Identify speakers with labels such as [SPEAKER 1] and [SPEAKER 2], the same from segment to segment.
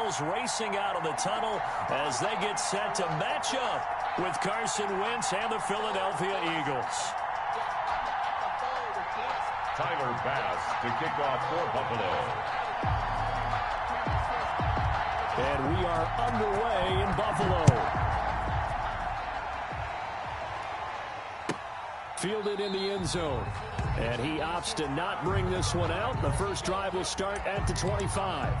[SPEAKER 1] Eagles racing out of the tunnel as they get set to match up with Carson Wentz and the Philadelphia Eagles.
[SPEAKER 2] Tyler Bass to kick off for Buffalo.
[SPEAKER 1] And we are underway in Buffalo. Fielded in the end zone. And he opts to not bring this one out. The first drive will start at the 25.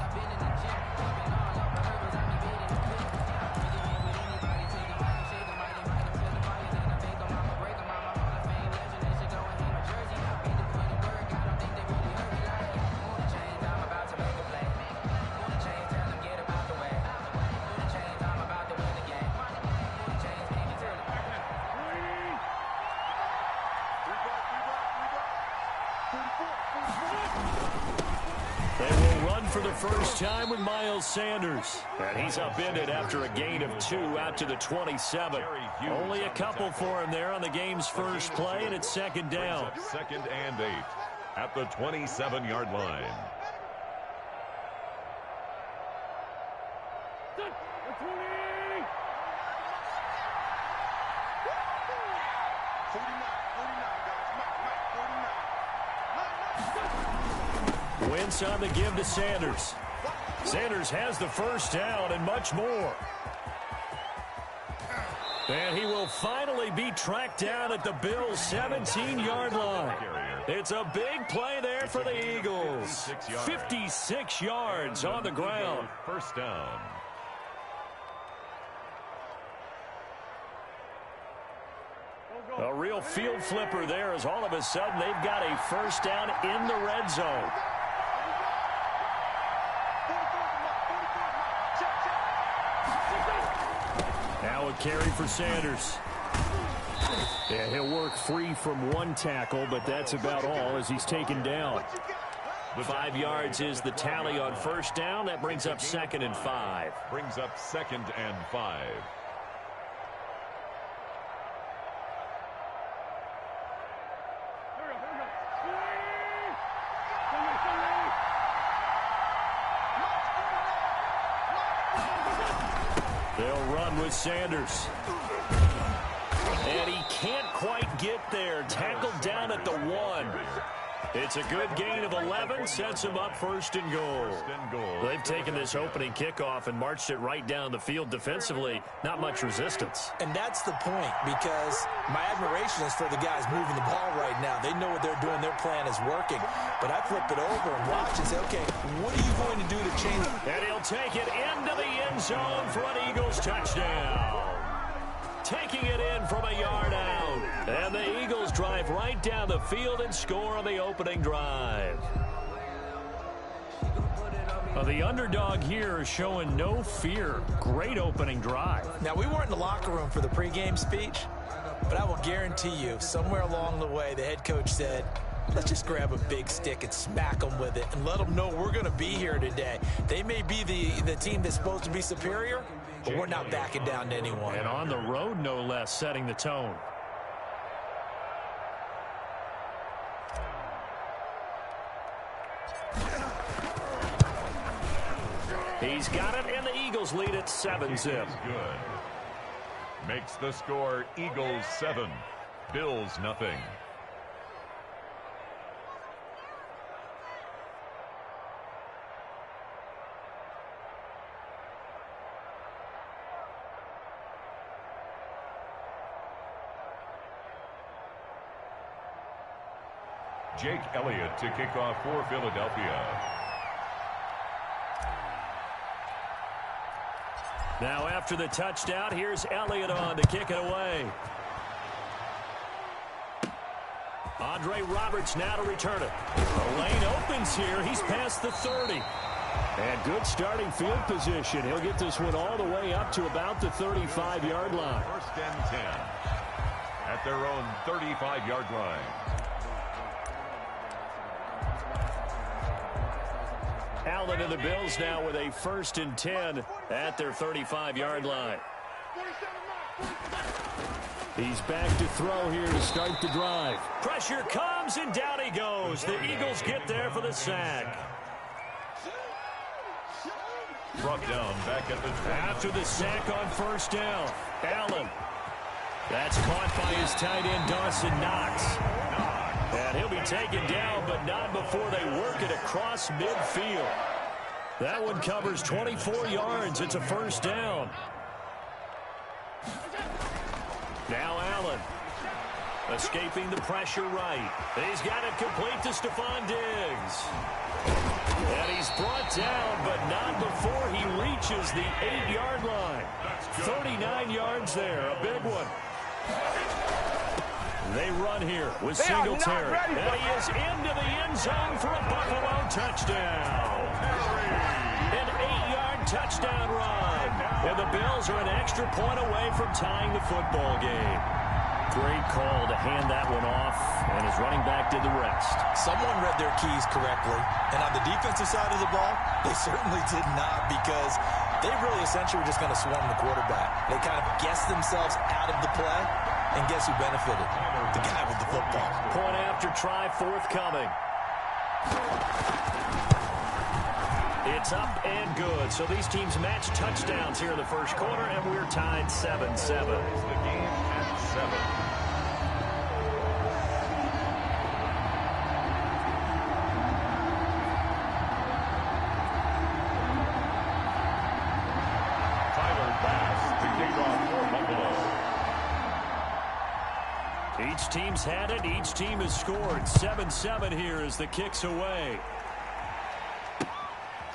[SPEAKER 1] First time with Miles Sanders. And he's upended after a gain of 2 out to the 27. Only a couple for him there on the game's first play, and it's second down.
[SPEAKER 2] Second and 8 at the 27-yard line.
[SPEAKER 1] Wentz on the give to Sanders. Sanders has the first down and much more. And he will finally be tracked down at the Bills' 17-yard line. It's a big play there for the Eagles. 56 yards on the ground.
[SPEAKER 2] First down.
[SPEAKER 1] A real field flipper there as all of a sudden they've got a first down in the red zone. Now a carry for Sanders. Yeah, he'll work free from one tackle, but that's about all as he's taken down. 5 yards is the tally on first down. That brings up second and 5.
[SPEAKER 2] Brings up second and 5.
[SPEAKER 1] They'll run with Sanders. And he can't quite get there. Tackled down at the 1. It's a good gain of 11. Sets him up first and goal. They've taken this opening kickoff and marched it right down the field defensively. Not much resistance.
[SPEAKER 3] And that's the point, because my admiration is for the guys moving the ball right now. They know what they're doing. Their plan is working. But I flip it over and watch and say, okay, what are you going to do to change it?
[SPEAKER 1] And he'll take it into the end zone for an Eagles touchdown. Taking it in from a yard out. And the Eagles drive right down the field and score on the opening drive. Well, the underdog here is showing no fear. Great opening drive.
[SPEAKER 3] Now, we weren't in the locker room for the pregame speech, but I will guarantee you, somewhere along the way, the head coach said, let's just grab a big stick and smack them with it and let them know we're going to be here today. They may be the team that's supposed to be superior, but we're not backing down to anyone.
[SPEAKER 1] And on the road, no less, setting the tone. He's got it, and the Eagles lead at 7-zip.
[SPEAKER 2] Good. Makes the score Eagles 7, Bills nothing. Jake Elliott to kick off for Philadelphia.
[SPEAKER 1] Now after the touchdown, here's Elliott on to kick it away. Andre Roberts now to return it. The lane opens here. He's past the 30. And good starting field position. He'll get this one all the way up to about the 35-yard line.
[SPEAKER 2] First and 10 at their own 35-yard line.
[SPEAKER 1] Allen and the Bills now with a first and 10 at their 35-yard line. He's back to throw here to start the drive. Pressure comes, and down he goes. The Eagles get there for the sack.
[SPEAKER 2] Brought down back at the 20.
[SPEAKER 1] After the sack on first down, Allen. That's caught by his tight end, Dawson Knox. And he'll be taken down, but not before they work it across midfield. That one covers 24 yards. It's a first down. Now Allen. Escaping the pressure right. He's got it complete to Stephon Diggs. And he's brought down, but not before he reaches the 8-yard line. 39 yards there, a big one. They run here with Singletary. And he is into the end zone for a Buffalo touchdown. An 8-yard touchdown run. And the Bills are an extra point away from tying the football game. Great call to hand that one off, and his running back did the rest.
[SPEAKER 3] Someone read their keys correctly, and on the defensive side of the ball, they certainly did not, because they really essentially were just going to swarm the quarterback. They kind of guessed themselves out of the play, and guess who benefited? The guy with the football.
[SPEAKER 1] Point after try forthcoming. It's up and good. So these teams match touchdowns here in the first quarter, and we're tied 7-7.
[SPEAKER 2] The game at 7.
[SPEAKER 1] Each team's had it. Each team has scored. 7-7 here as the kick's away.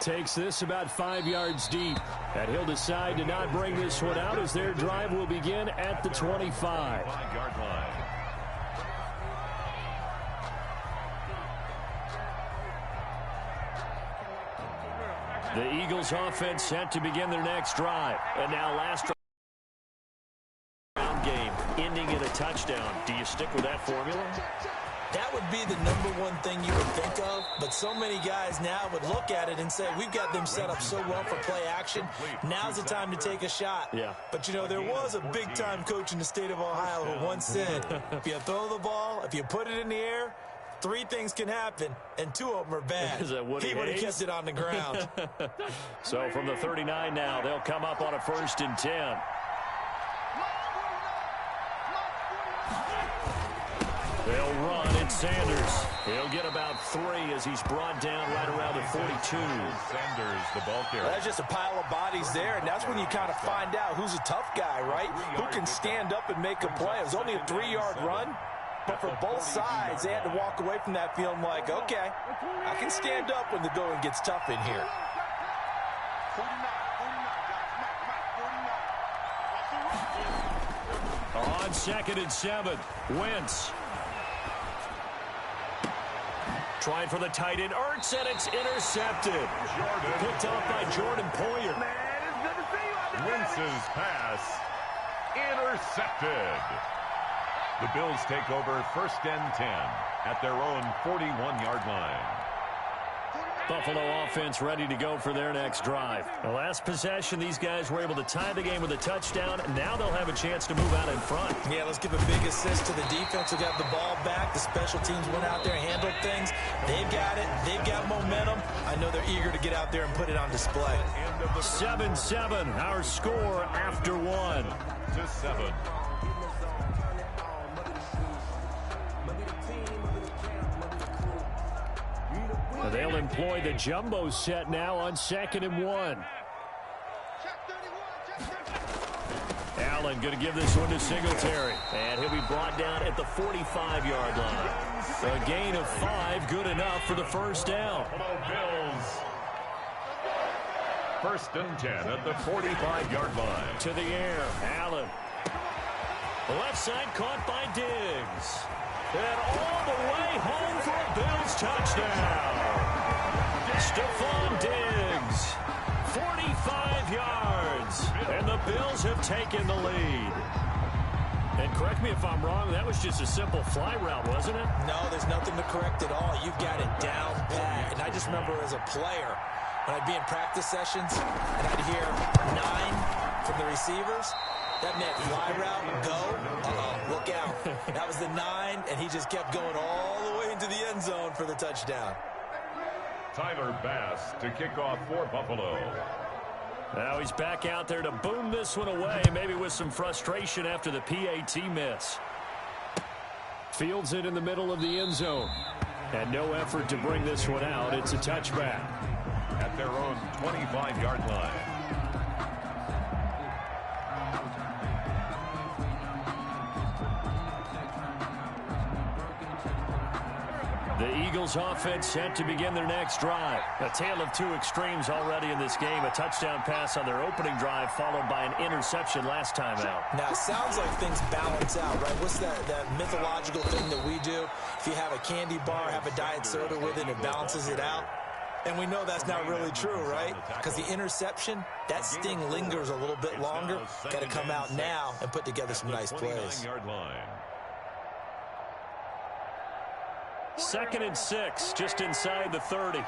[SPEAKER 1] Takes this about 5 yards deep. And he'll decide to not bring this one out as their drive will begin at the 25.
[SPEAKER 2] 5-yard line.
[SPEAKER 1] The Eagles offense set to begin their next drive. And now last round game ending in a touchdown. Do you stick with that formula?
[SPEAKER 3] That would be the #1 thing you would think of, but so many guys now would look at it and say, we've got them set up so well for play action. Now's the time to take a shot.
[SPEAKER 1] Yeah.
[SPEAKER 3] But, you know, there was a big-time coach in the state of Ohio who once said, if you throw the ball, if you put it in the air, 3 things can happen, and 2 of them are bad.
[SPEAKER 1] Is that Woody
[SPEAKER 3] He would have
[SPEAKER 1] Hayes?
[SPEAKER 3] kept it on the ground.
[SPEAKER 1] So from the 39 now, they'll come up on a 1st and 10. They'll run. It's Sanders. He'll get about 3 as he's brought down right around the 42.
[SPEAKER 2] Sanders, the ball carrier.
[SPEAKER 3] That's just a pile of bodies there, and that's when you kind of find out who's a tough guy, right? Who can stand up and make a play. It was only a 3-yard run, but for both sides, they had to walk away from that feeling like, okay, I can stand up when the going gets tough in here.
[SPEAKER 1] On 2nd and 7, Wentz. Trying for the tight end, Ertz, and it's intercepted. Picked off by Jordan Poyer.
[SPEAKER 2] Wentz's pass intercepted. The Bills take over 1st and 10 at their own 41-yard line.
[SPEAKER 1] Buffalo offense ready to go for their next drive. The last possession, these guys were able to tie the game with a touchdown. Now they'll have a chance to move out in front.
[SPEAKER 3] Yeah, let's give a big assist to the defense who got the ball back. The special teams went out there and handled things. They've got it. They've got momentum. I know they're eager to get out there and put it on display.
[SPEAKER 1] 7-7, our score after 1.
[SPEAKER 2] To 7.
[SPEAKER 1] They'll employ the jumbo set now on 2nd and 1. Allen going to give this one to Singletary. And he'll be brought down at the 45-yard line. A gain of 5, good enough for the 1st down.
[SPEAKER 2] Bills. 1st and 10 at the 45-yard line.
[SPEAKER 1] To the air, Allen. The left side caught by Diggs. And all the way home for a Bills touchdown. Stephon Diggs, 45 yards, and the Bills have taken the lead. And correct me if I'm wrong, that was just a simple fly route, wasn't it?
[SPEAKER 3] No, there's nothing to correct at all. You've got it down pat. And I just remember as a player, when I'd be in practice sessions, and I'd hear 9 from the receivers, that meant fly route, go, look out. That was the 9, and he just kept going all the way into the end zone for the touchdown.
[SPEAKER 2] Tyler Bass to kick off for Buffalo.
[SPEAKER 1] Now he's back out there to boom this one away, maybe with some frustration after the PAT miss. Fields it in the middle of the end zone. And no effort to bring this one out. It's a touchback.
[SPEAKER 2] At their own 25-yard line.
[SPEAKER 1] The Eagles offense set to begin their next drive. A tale of two extremes already in this game. A touchdown pass on their opening drive followed by an interception last time out.
[SPEAKER 3] Now, it sounds like things balance out, right? What's that mythological thing that we do? If you have a candy bar, have a diet soda with it, it balances it out. And we know that's not really true, right? Because the interception, that sting lingers a little bit longer. Got to come out now and put together some nice plays.
[SPEAKER 1] 2nd and 6, just inside the 30.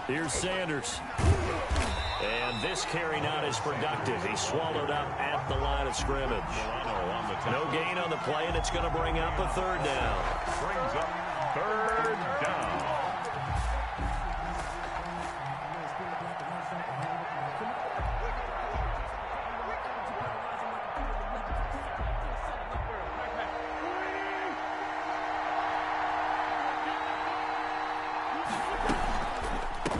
[SPEAKER 1] Here's Sanders. And this carry not as productive. He's swallowed up at the line of scrimmage. No gain on the play, and it's going to bring up a 3rd down.
[SPEAKER 2] Brings up 3rd down.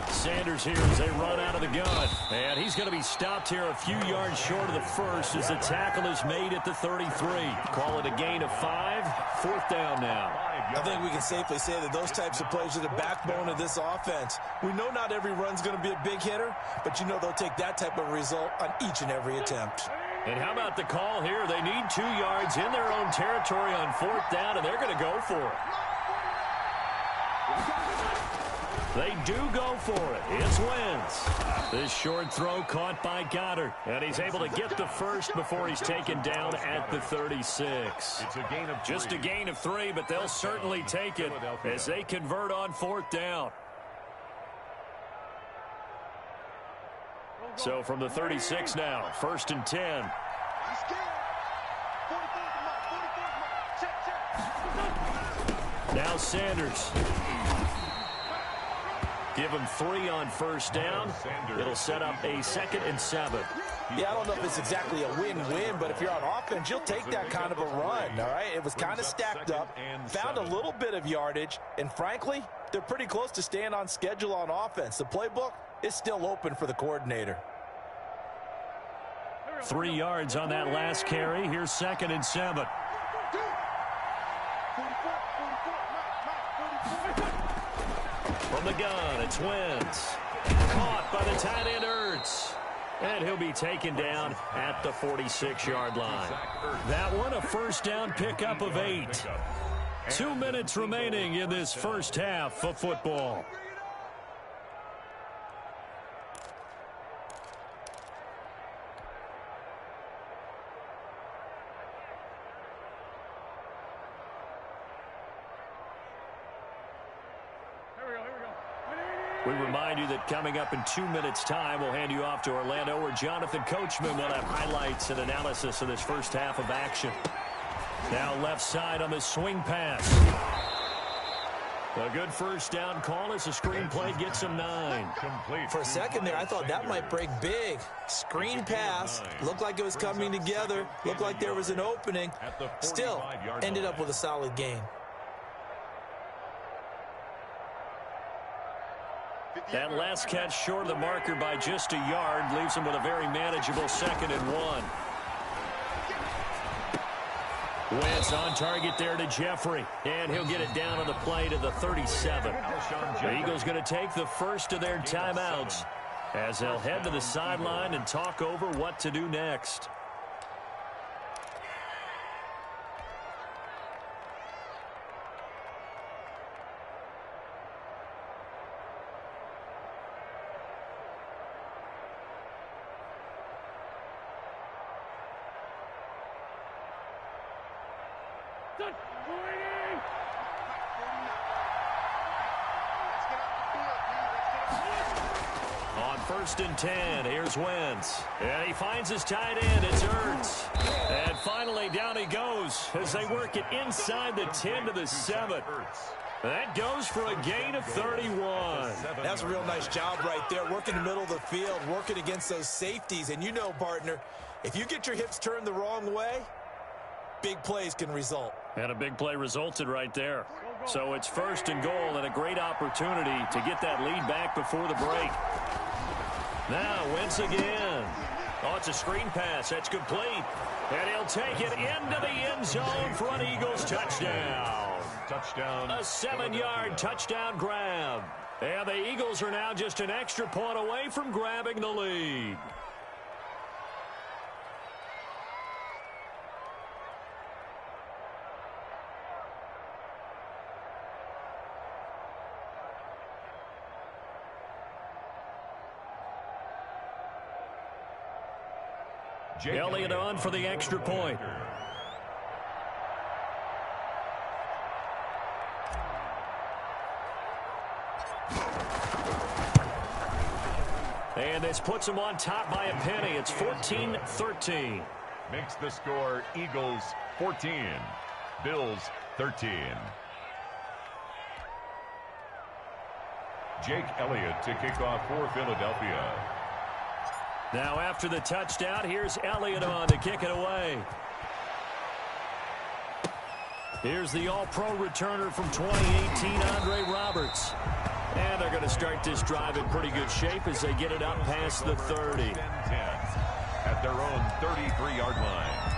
[SPEAKER 1] Sanders here as they run out of the gun. And he's going to be stopped here a few yards short of the first as the tackle is made at the 33. Call it a gain of 5. 4th down now.
[SPEAKER 3] I think we can safely say that those types of plays are the backbone of this offense. We know not every run's going to be a big hitter, but you know they'll take that type of result on each and every attempt.
[SPEAKER 1] And how about the call here? They need 2 yards in their own territory on 4th down, and they're going to go for it. They do go for it. It's Wentz. This short throw caught by Goddard. And he's able to get the first before he's taken down at the 36.
[SPEAKER 2] It's a gain of 3.
[SPEAKER 1] Just a gain of 3, but they'll certainly take it as they convert on 4th down. So from the 36 now, 1st and 10. Now Sanders. Give him 3 on 1st down. It'll set up a 2nd and 7.
[SPEAKER 3] Yeah, I don't know if it's exactly a win-win, but if you're on offense, you'll take that kind of a run, all right? It was kind of stacked up, found a little bit of yardage, and frankly, they're pretty close to staying on schedule on offense. The playbook is still open for the coordinator.
[SPEAKER 1] 3 yards on that last carry. Here's 2nd and 7. From the gun, it's Wentz. Caught by the tight end, Ertz. And he'll be taken down at the 46-yard line. That one, a 1st down pickup of 8. 2 minutes remaining in this first half of football. We remind you that coming up in 2 minutes' time, we'll hand you off to Orlando, where Jonathan Coachman will have highlights and analysis of this first half of action. Now left side on the swing pass. A good 1st down call as the screen play gets him 9.
[SPEAKER 3] For a second there, I thought that might break big. Screen pass. Looked like it was coming together. Looked like there was an opening. Still, ended up with a solid gain.
[SPEAKER 1] That last catch short of the marker by just a yard leaves him with a very manageable 2nd and 1. Wentz on target there to Jeffrey, and he'll get it down on the play to the 37. The Eagles going to take the first of their timeouts as they'll head to the sideline and talk over what to do next. On 1st and 10, here's Wentz. And he finds his tight end, it's Ertz. And finally down he goes as they work it inside the 10 to the 7. That goes for a gain of 31.
[SPEAKER 3] that's a real nice job right there. Working the middle of the field, working against those safeties. And you know, partner, if you get your hips turned the wrong way, big plays can result.
[SPEAKER 1] And a big play resulted right there. So it's 1st and goal and a great opportunity to get that lead back before the break. Now, Wentz again. Oh, it's a screen pass. That's complete. And he'll take it into the end zone for an Eagles touchdown.
[SPEAKER 2] Touchdown.
[SPEAKER 1] A 7-yard touchdown grab. And the Eagles are now just an extra point away from grabbing the lead. Elliott on for the extra point. And this puts him on top by a penny. It's 14-13.
[SPEAKER 2] Makes the score Eagles 14, Bills 13. Jake Elliott to kick off for Philadelphia.
[SPEAKER 1] Now after the touchdown, here's Elliott on to kick it away. Here's the all-pro returner from 2018, Andre Roberts. And they're going to start this drive in pretty good shape as they get it up past the 30.
[SPEAKER 2] 10 at their own 33-yard line.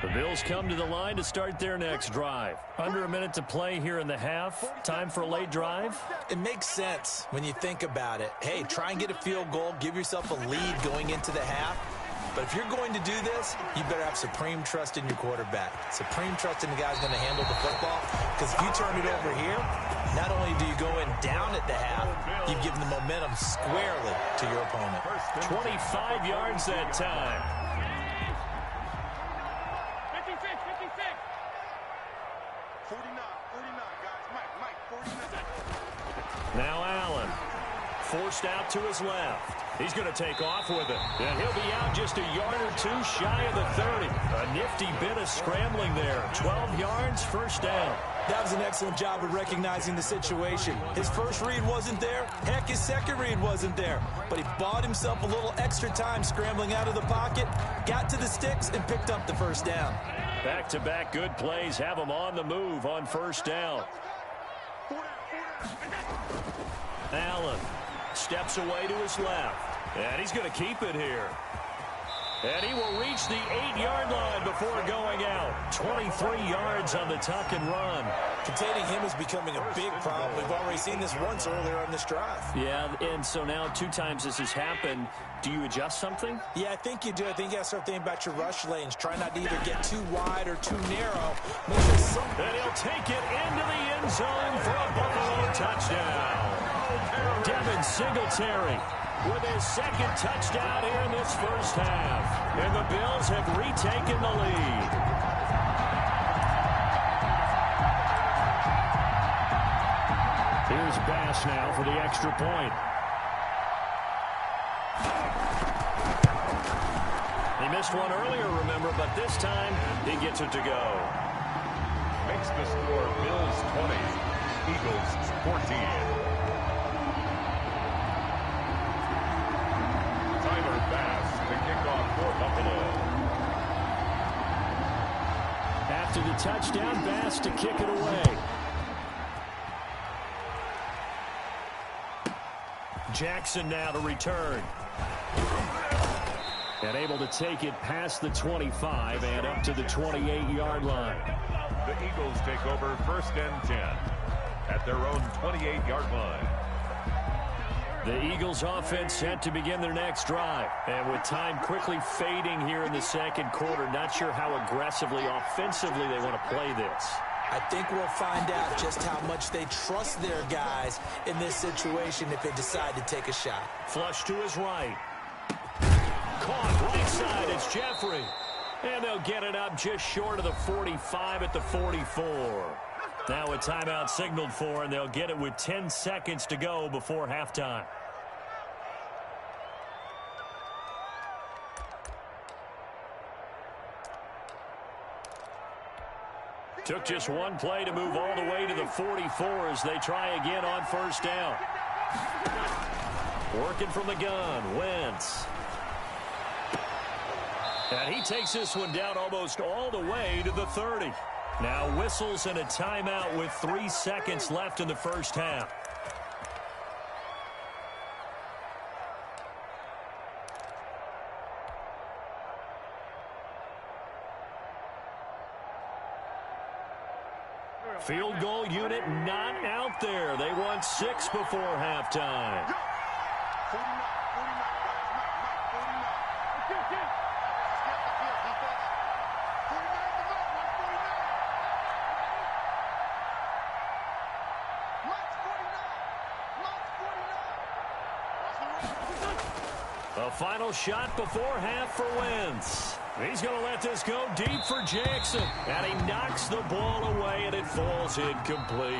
[SPEAKER 1] The Bills come to the line to start their next drive. Under a minute to play here in the half. Time for a late drive.
[SPEAKER 3] It makes sense when you think about it. Hey, try and get a field goal. Give yourself a lead going into the half. But if you're going to do this, you better have supreme trust in your quarterback. Supreme trust in the guy's going to handle the football. Because if you turn it over here, not only do you go in down at the half, you've given the momentum squarely to your opponent.
[SPEAKER 1] 25 yards that time.
[SPEAKER 4] 49, guys. Mike, 49.
[SPEAKER 1] Now Allen, forced out to his left. He's going to take off with it. And he'll be out just a yard or two shy of the 30. A nifty bit of scrambling there. 12 yards, first down.
[SPEAKER 3] That was an excellent job of recognizing the situation. His first read wasn't there. Heck, his second read wasn't there. But he bought himself a little extra time scrambling out of the pocket, got to the sticks, and picked up the first down.
[SPEAKER 1] Back-to-back good plays have him on the move on first down. Allen steps away to his left. And he's going to keep it here. And he will reach the 8-yard line before going out. 23 yards on the tuck and run.
[SPEAKER 3] Containing him is becoming a big problem. We've already seen this once earlier on this drive.
[SPEAKER 1] Yeah, and so now 2 times this has happened. Do you adjust something?
[SPEAKER 3] Yeah, I think you do. I think you got to start thinking about your rush lanes. Try not to either get too wide or too narrow.
[SPEAKER 1] And he'll take it into the end zone for a Buffalo touchdown. Devin Singletary with his second touchdown here in this first half. And the Bills have retaken the lead. Here's Bass now for the extra point. He missed one earlier, remember, but this time he gets it to go.
[SPEAKER 2] Makes the score Bills 20, Eagles 14.
[SPEAKER 1] After the touchdown, Bass to kick it away. Jackson now to return. And able to take it past the 25 and up to the 28-yard line.
[SPEAKER 2] The Eagles take over 1st and 10 at their own 28-yard line.
[SPEAKER 1] The Eagles offense set to begin their next drive. And with time quickly fading here in the second quarter, not sure how aggressively, offensively they want to play this.
[SPEAKER 3] I think we'll find out just how much they trust their guys in this situation if they decide to take a shot.
[SPEAKER 1] Flush to his right. Caught right side, it's Jeffrey. And they'll get it up just short of the 45 at the 44. Now a timeout signaled for, and they'll get it with 10 seconds to go before halftime. Took just one play to move all the way to the 44 as they try again on first down. Working from the gun, Wentz. And he takes this one down almost all the way to the 30. Now whistles and a timeout with 3 seconds left in the first half. Field goal unit not out there. They won 6 before halftime.
[SPEAKER 4] 49, 49, guys. Mike, 49. Skip the field, defense. 49 to Mike, 149. Mike's 49. Mike's 49.
[SPEAKER 1] A final shot before half for Wentz. He's going to let this go deep for Jackson. And he knocks the ball away, and it falls incomplete.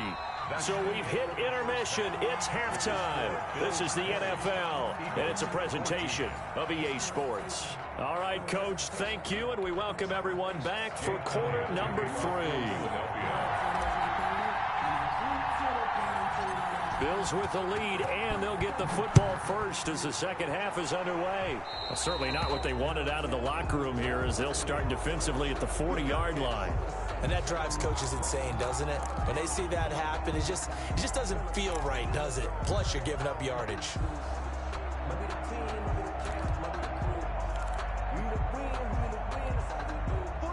[SPEAKER 1] So we've hit intermission. It's halftime. This is the NFL, and it's a presentation of EA Sports. All right, Coach, thank you, and we welcome everyone back for quarter number 3. Bills with the lead, and they'll get the football first as the second half is underway. Well, certainly not what they wanted out of the locker room here as they'll start defensively at the 40-yard line.
[SPEAKER 3] And that drives coaches insane, doesn't it? When they see that happen, it just doesn't feel right, does it? Plus, you're giving up yardage.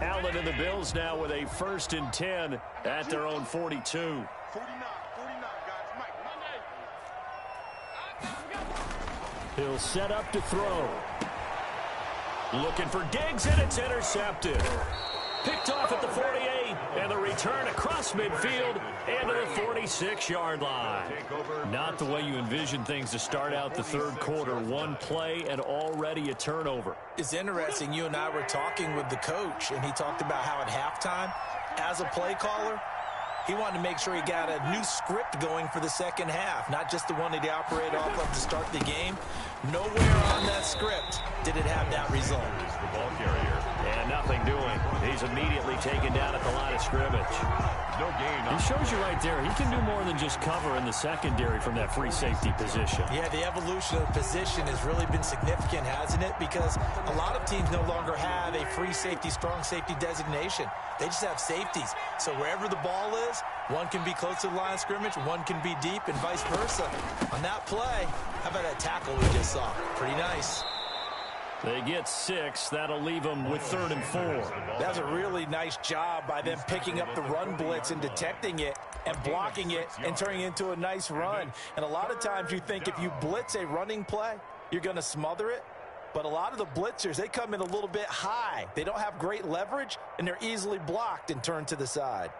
[SPEAKER 1] Allen and the Bills now with a 1st and 10 at their own 42.
[SPEAKER 4] 49, 49, guys. Mike.
[SPEAKER 1] He'll set up to throw. Looking for Diggs, and it's intercepted. Picked off at the 48, and the return across midfield and to the 46-yard line. Not the way you envision things to start out the third quarter. One play and already a turnover.
[SPEAKER 3] It's interesting. You and I were talking with the coach, and he talked about how at halftime, as a play caller, he wanted to make sure he got a new script going for the second half, not just the one that he operated off of to start the game. Nowhere on that script did it have that result.
[SPEAKER 2] The ball carrier.
[SPEAKER 1] And nothing doing. He's immediately taken down at the line of scrimmage.
[SPEAKER 2] No gain.
[SPEAKER 1] He shows you right there, he can do more than just cover in the secondary from that free safety position.
[SPEAKER 3] Yeah, the evolution of the position has really been significant, hasn't it? Because a lot of teams no longer have a free safety, strong safety designation. They just have safeties. So wherever the ball is, one can be close to the line of scrimmage, one can be deep, and vice versa. On that play, how about that tackle we just saw? Pretty nice.
[SPEAKER 1] They get 6. That'll leave them with 3rd and 4.
[SPEAKER 3] That was a really nice job by them picking up the run blitz and detecting it and blocking it and turning it into a nice run. And a lot of times you think if you blitz a running play, you're going to smother it. But a lot of the blitzers, they come in a little bit high. They don't have great leverage, and they're easily blocked and turned to the side.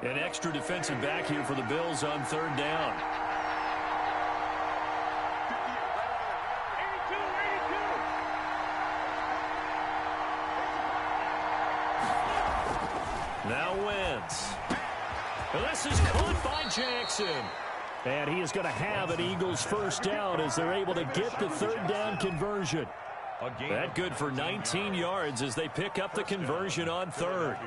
[SPEAKER 1] An extra defensive back here for the Bills on 3rd down. Now Wentz. This is caught by Jackson. And he is going to have an Eagles first down as they're able to get the 3rd down conversion. That good for 19 yards as they pick up the conversion on 3rd.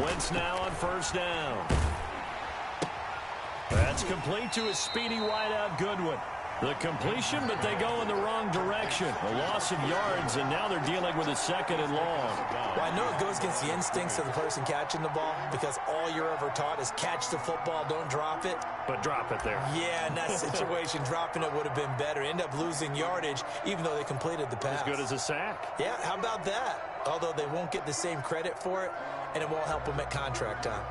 [SPEAKER 1] Wentz now on first down. That's complete to a speedy wideout Goodwin. The completion, but they go in the wrong direction. A loss of yards, and now they're dealing with a 2nd and long.
[SPEAKER 3] Well, I know it goes against the instincts of the person catching the ball because all you're ever taught is catch the football, don't drop it.
[SPEAKER 1] But drop it there.
[SPEAKER 3] Yeah, in that situation, dropping it would have been better. End up losing yardage, even though they completed the pass.
[SPEAKER 1] As good as a sack.
[SPEAKER 3] Yeah, how about that? Although they won't get the same credit for it, and it won't help them at contract time.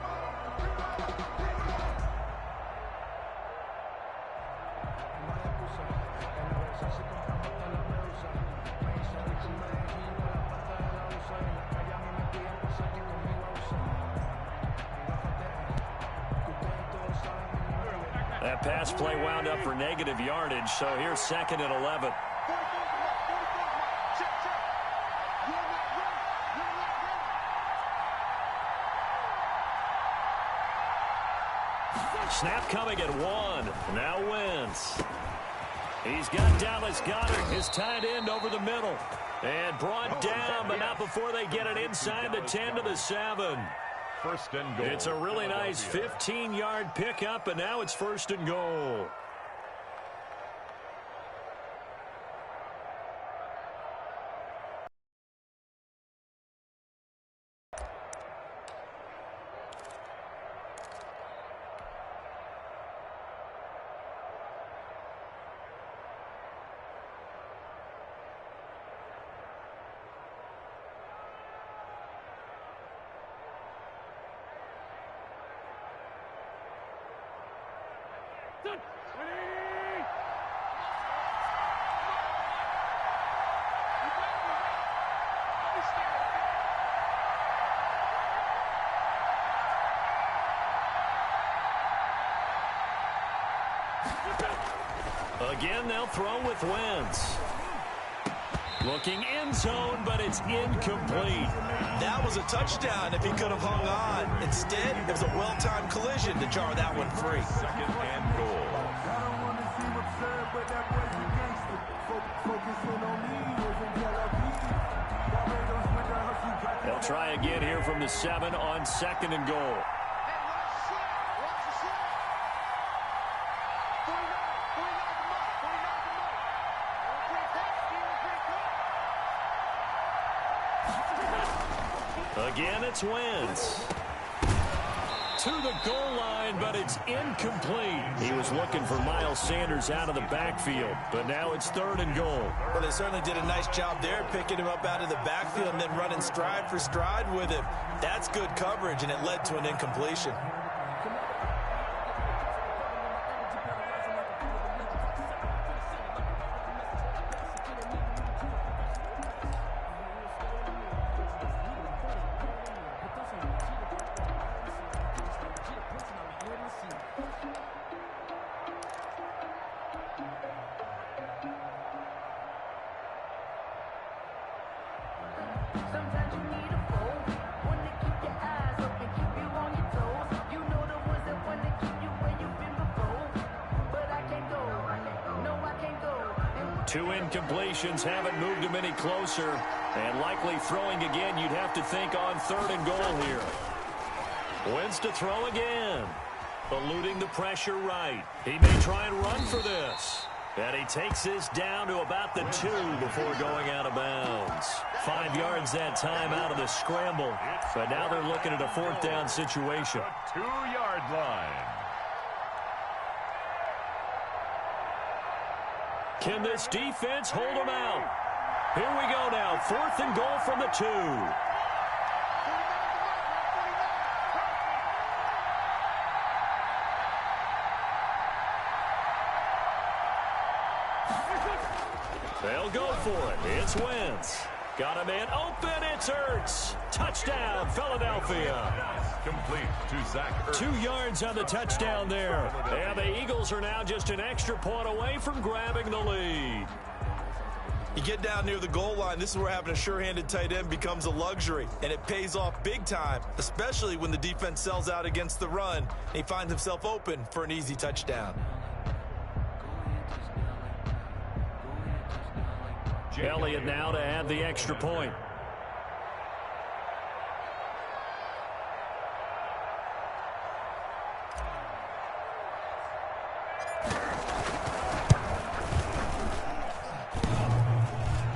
[SPEAKER 1] That pass play wound up for negative yardage, so here's 2nd and 11. Snap coming at 1. Now Wentz. He's got Dallas Goedert, his tight end, over the middle. And brought down, but not before they get it inside the 10 to the 7.
[SPEAKER 2] First and goal.
[SPEAKER 1] It's a really nice 15-yard pickup, and now it's 1st and goal. Again, they'll throw with Wentz. Looking end zone, but it's incomplete.
[SPEAKER 3] That was a touchdown if he could have hung on. Instead, it was a well-timed collision to jar that one free.
[SPEAKER 2] 2nd and goal.
[SPEAKER 1] They'll try again here from the 7 on 2nd and goal. Again, it's Wentz. To the goal line, but it's incomplete. He was looking for Miles Sanders out of the backfield, but now it's 3rd and goal.
[SPEAKER 3] Well, they certainly did a nice job there, picking him up out of the backfield and then running stride for stride with him. That's good coverage, and it led to an incompletion.
[SPEAKER 1] Two incompletions haven't moved him any closer. And likely throwing again, you'd have to think on 3rd and goal here. Wentz to throw again. Eluding the pressure right. He may try and run for this. And he takes this down to about the 2 before going out of bounds. 5 yards that time out of the scramble. But now they're looking at a 4th down situation.
[SPEAKER 2] 2-yard line.
[SPEAKER 1] Can this defense hold them out? Here we go now. 4th and goal from the 2. They'll go for it. It's Wentz. Got a man open. It's Ertz. Touchdown, Philadelphia.
[SPEAKER 2] Complete to Zach Ertz.
[SPEAKER 1] 2 yards on the touchdown there. And the Eagles are now just an extra point away from grabbing the lead.
[SPEAKER 3] You get down near the goal line, this is where having a sure-handed tight end becomes a luxury, and it pays off big time, especially when the defense sells out against the run, and he finds himself open for an easy touchdown.
[SPEAKER 1] Elliott now to add the extra point.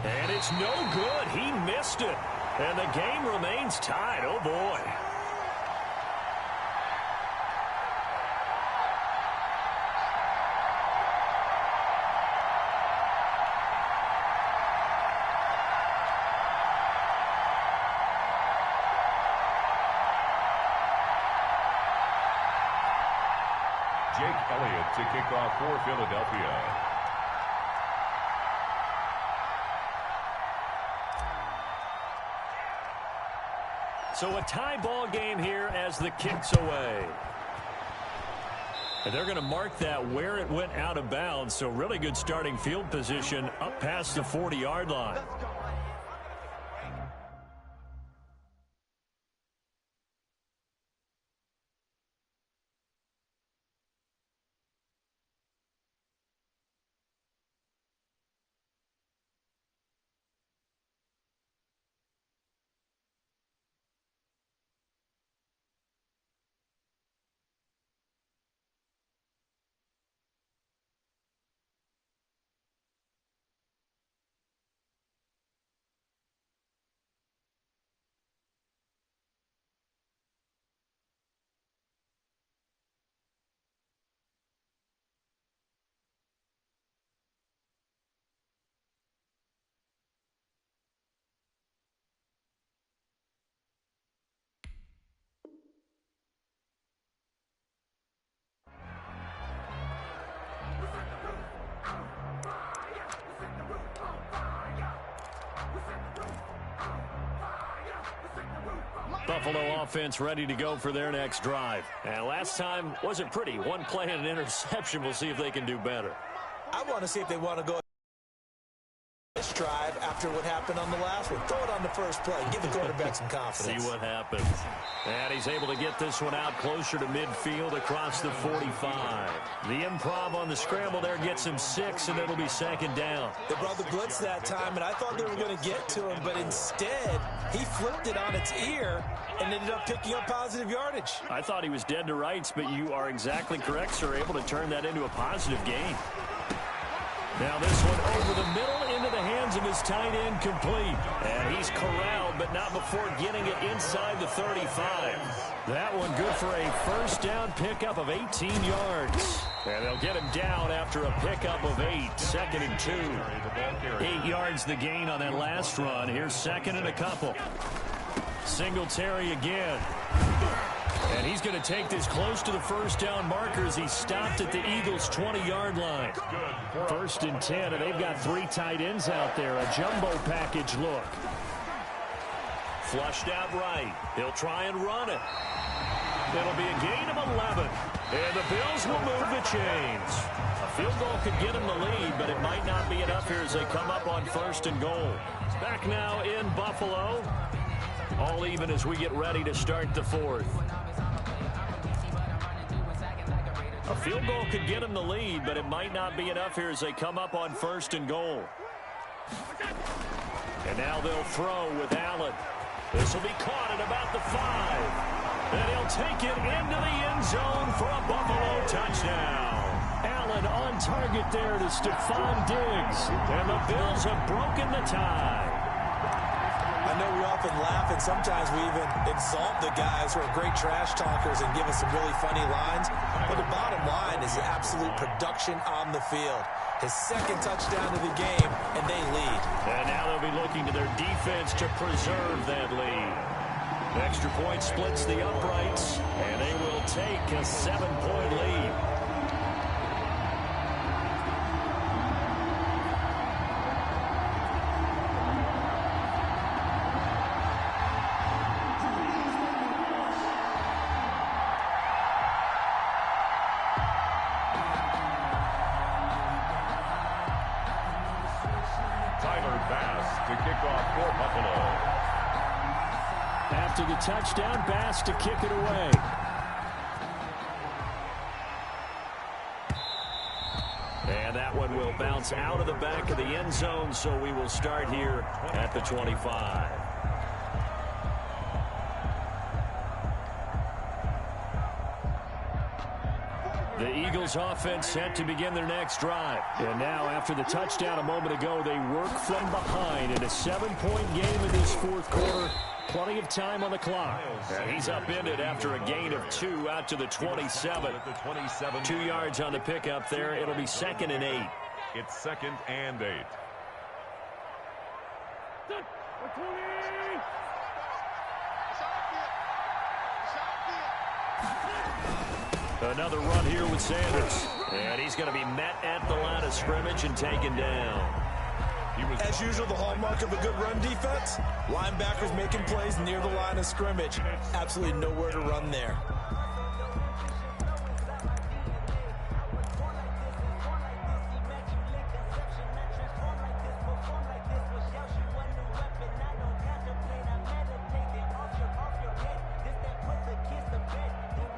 [SPEAKER 1] And it's no good. He missed it. And the game remains tied. Oh, boy.
[SPEAKER 2] Jake Elliott to kick off for Philadelphia.
[SPEAKER 1] So a tie ball game here as the kick's away. And they're going to mark that where it went out of bounds. So really good starting field position up past the 40-yard line. Buffalo offense ready to go for their next drive. And last time wasn't pretty. One play and an interception. We'll see if they can do better.
[SPEAKER 3] I want to see if they want to go this drive after what happened on the last one. Throw it on the first play. Give the quarterback some confidence.
[SPEAKER 1] See what happens. And he's able to get this one out closer to midfield across the 45. The improv on the scramble there gets him 6, and it'll be second down.
[SPEAKER 3] They brought the blitz that time, and I thought they were going to get to him, but instead he flipped it on its ear and ended up picking up positive yardage.
[SPEAKER 1] I thought he was dead to rights, but you are exactly correct, sir. Able to turn that into a positive gain. Now this one over the middle into the hands of his tight end, complete. And he's corralled, but not before getting it inside the 35. That one good for a first down pickup of 18 yards. And they'll get him down after a pickup of 8, 2nd and 2. 8 yards the gain on that last run. Here's 2nd and a couple. Singletary again. And he's going to take this close to the first down markers. He stopped at the Eagles' 20-yard line. 1st and 10, and they've got 3 tight ends out there. A jumbo package look. Flushed out right. He'll try and run it. It'll be a gain of 11. And the Bills will move the chains. A field goal could get them the lead, but it might not be enough here as they come up on 1st and goal. Back now in Buffalo. All even as we get ready to start the 4th. A field goal could get them the lead, but it might not be enough here as they come up on 1st and goal. And now they'll throw with Allen. This will be caught at about the 5. And he'll take it into the end zone for a Buffalo touchdown. Allen on target there to Stephon Diggs. And the Bills have broken the tie.
[SPEAKER 3] I know we often laugh, and sometimes we even exalt the guys who are great trash talkers and give us some really funny lines. But the bottom line is the absolute production on the field. His 2nd touchdown of the game, and they lead.
[SPEAKER 1] And now they'll be looking to their defense to preserve that lead. Extra point splits the uprights, and they will take a 7-point lead. After the touchdown, Bass to kick it away. And that one will bounce out of the back of the end zone, so we will start here at the 25. The Eagles offense set to begin their next drive. And now after the touchdown a moment ago, they work from behind in a 7-point game in this 4th quarter. Plenty of time on the clock. And he's upended after a gain of 2 out to the 27. 2 yards on the pickup there. It'll be 2nd and 8.
[SPEAKER 2] It's 2nd and 8.
[SPEAKER 1] Another run here with Sanders. And he's going to be met at the line of scrimmage and taken down.
[SPEAKER 3] As usual, the hallmark of a good run defense, linebackers making plays near the line of scrimmage. Absolutely nowhere to run there.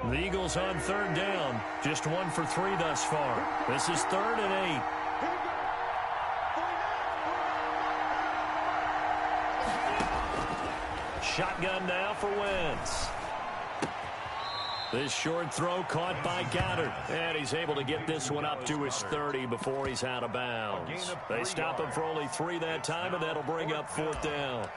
[SPEAKER 1] The Eagles on third down. Just 1 for 3 thus far. This is 3rd and 8. Shotgun now for Wentz. This short throw caught by Goddard. And he's able to get this one up to his 30 before he's out of bounds. They stop him for only 3 that time, and that'll bring up 4th down.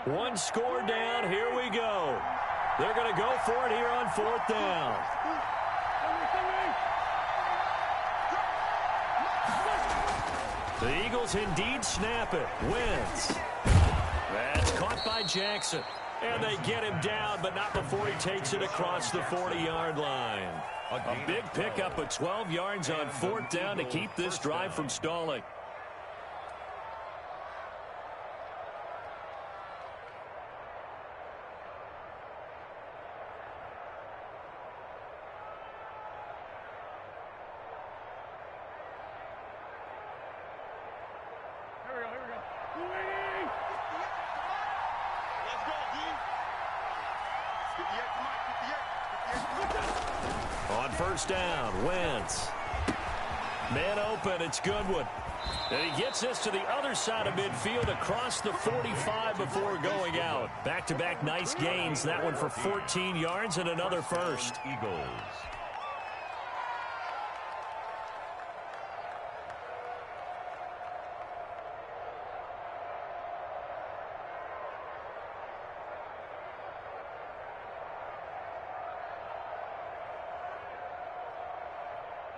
[SPEAKER 1] One score down. Here we go. They're going to go for it here on 4th down. The Eagles indeed snap it. Wentz. That's caught by Jackson. And they get him down, but not before he takes it across the 40-yard line. A big pickup of 12 yards on 4th down to keep this drive from stalling. On 1st down, Wentz. Man open, it's Goodwin. And he gets this to the other side of midfield across the 45 before going out. Back-to-back nice gains. That one for 14 yards and another first.
[SPEAKER 2] Eagles.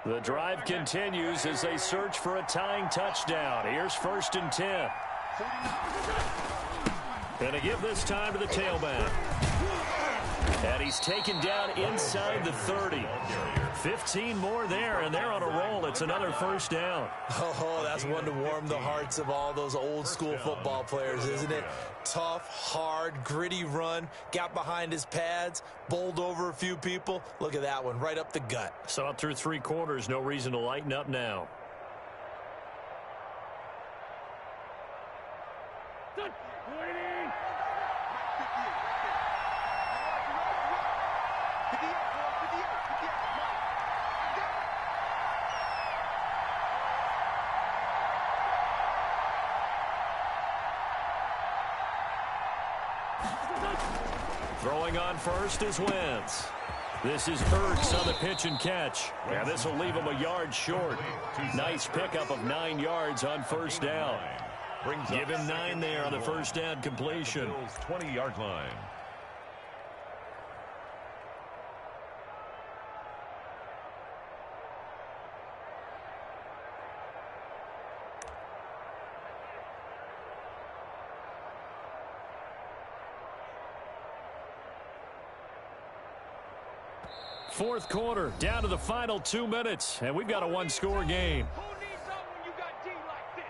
[SPEAKER 1] The drive continues as they search for a tying touchdown. Here's 1st and 10. Going to give this time to the tailback. And he's taken down inside the 30. 15 more there, and they're on a roll. It's another 1st down.
[SPEAKER 3] Oh, that's one to warm the hearts of all those old-school football players, isn't it? Tough, hard, gritty run. Got behind his pads, bowled over a few people. Look at that one, right up the gut.
[SPEAKER 1] Saw it through 3 quarters. No reason to lighten up now. Throwing on first is Wentz. This is Ertz on the pitch and catch. Yeah, this will leave him a yard short. Nice pickup of 9 yards on 1st down. Give him 9 there on the 1st down completion.
[SPEAKER 2] 20-yard line.
[SPEAKER 1] Fourth quarter, down to the final 2 minutes, and we've got a 1-score game.
[SPEAKER 4] Who needs something when you got D like this?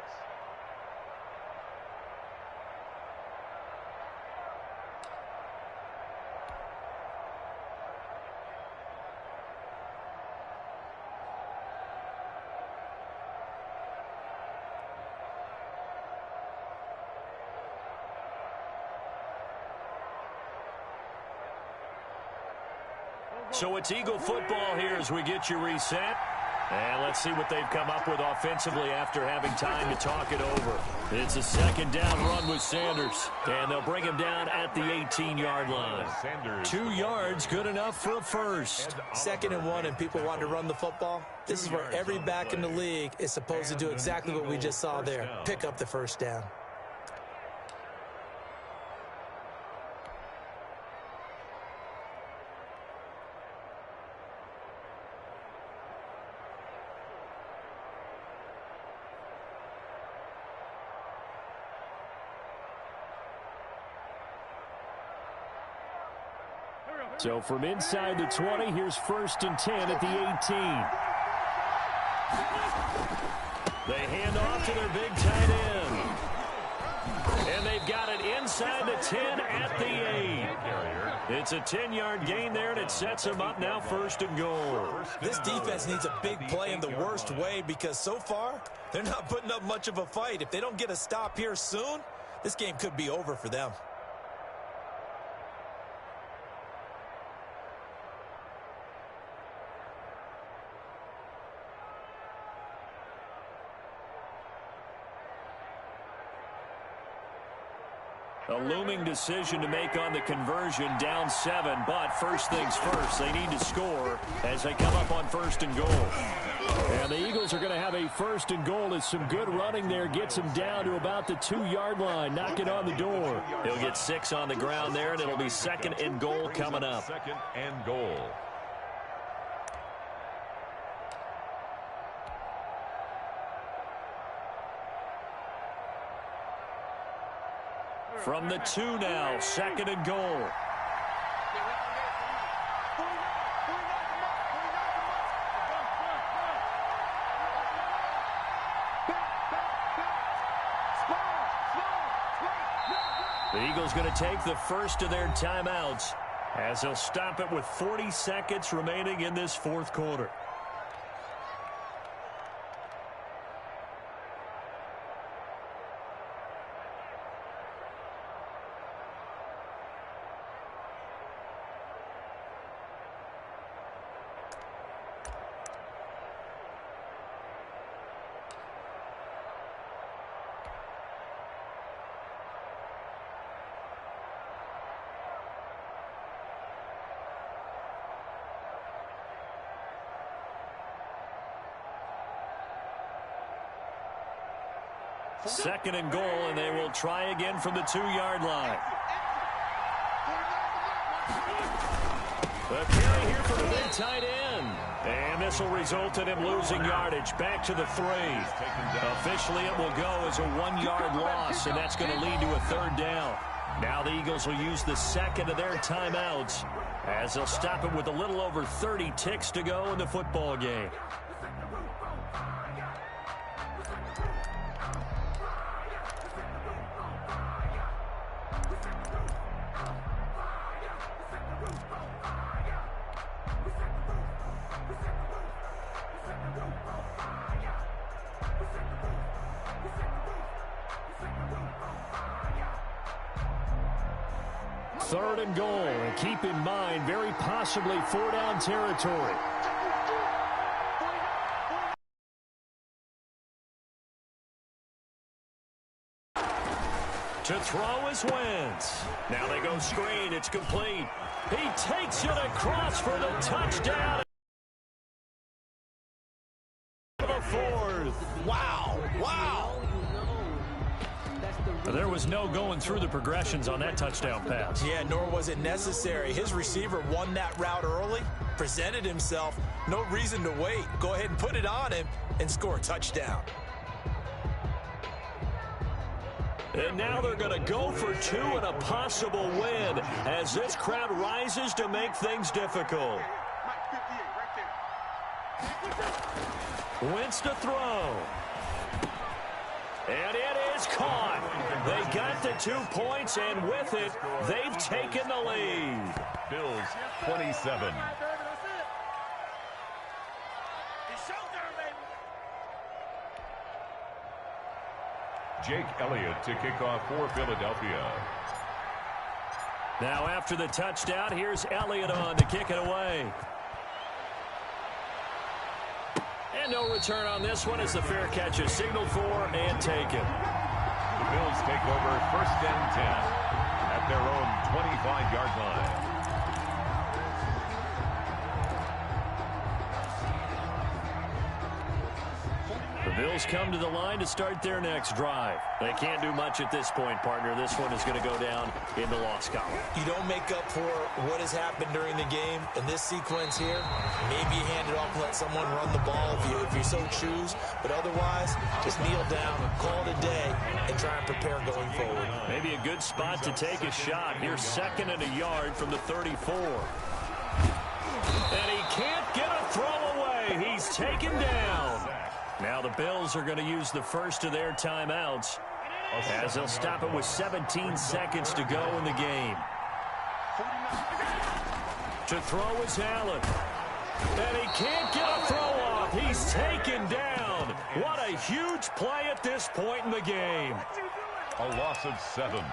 [SPEAKER 1] So it's Eagle football here as we get you reset. And let's see what they've come up with offensively after having time to talk it over. It's a 2nd down run with Sanders. And they'll bring him down at the 18-yard line. 2 yards, good enough for a first.
[SPEAKER 3] 2nd and 1, and people want to run the football. This is where every back in the league is supposed to do exactly what we just saw there. Pick up the 1st down.
[SPEAKER 1] So from inside the 20, here's 1st and 10 at the 18. They hand off to their big tight end. And they've got it inside the 10 at the 8. It's a 10-yard gain there, and it sets them up now 1st and goal.
[SPEAKER 3] This defense needs a big play in the worst way because so far, they're not putting up much of a fight. If they don't get a stop here soon, this game could be over for them.
[SPEAKER 1] A looming decision to make on the conversion, down 7, but first things first, they need to score as they come up on 1st and goal. And the Eagles are going to have a 1st and goal as some good running there gets him down to about the 2-yard line, knocking on the door. He'll get 6 on the ground there, and it'll be 2nd and goal coming up.
[SPEAKER 2] 2nd and goal.
[SPEAKER 1] From the 2 now, 2nd and goal. The Eagles going to take the first of their timeouts as they'll stop it with 40 seconds remaining in this 4th quarter. Second and goal, and they will try again from the 2-yard line. The carry here for the big tight end. And this will result in him losing yardage. Back to the 3. Officially, it will go as a 1-yard loss, and that's going to lead to a 3rd down. Now the Eagles will use the 2nd of their timeouts as they'll stop it with a little over 30 ticks to go in the football game. Third and goal, and keep in mind, very possibly 4-down territory. To throw is Wentz. Now they go screen, it's complete. He takes it across for the touchdown. The 4th. Wow, wow. There was no going through the progressions on that touchdown pass.
[SPEAKER 3] Yeah, nor was it necessary. His receiver won that route early, presented himself, no reason to wait. Go ahead and put it on him and score a touchdown.
[SPEAKER 1] And now they're going to go for 2 and a possible win as this crowd rises to make things difficult. Wentz to throw. And it is caught. They got the 2 points, and with it, they've taken the lead.
[SPEAKER 2] Bills 27. Jake Elliott to kick off for Philadelphia.
[SPEAKER 1] Now after the touchdown, here's Elliott on to kick it away. And no return on this one as the fair catch is signaled for and taken.
[SPEAKER 2] The Bills take over 1st and 10 at their own 25-yard line.
[SPEAKER 1] The Bills come to the line to start their next drive. They can't do much at this point, partner. This one is going to go down in the loss column.
[SPEAKER 3] You don't make up for what has happened during the game in this sequence here. Maybe you hand it off and let someone run the ball if you so choose. But otherwise, just kneel down, call it a day, and try and prepare going forward.
[SPEAKER 1] Maybe a good spot to take a shot. Here's 2nd and a yard from the 34. And he can't get a throw away. He's taken down. Now the Bills are going to use the first of their timeouts as they'll stop it with 17 seconds to go in the game. To throw is Allen. And he can't get a throw off. He's taken down. What a huge play at this point in the game.
[SPEAKER 2] A loss of 7.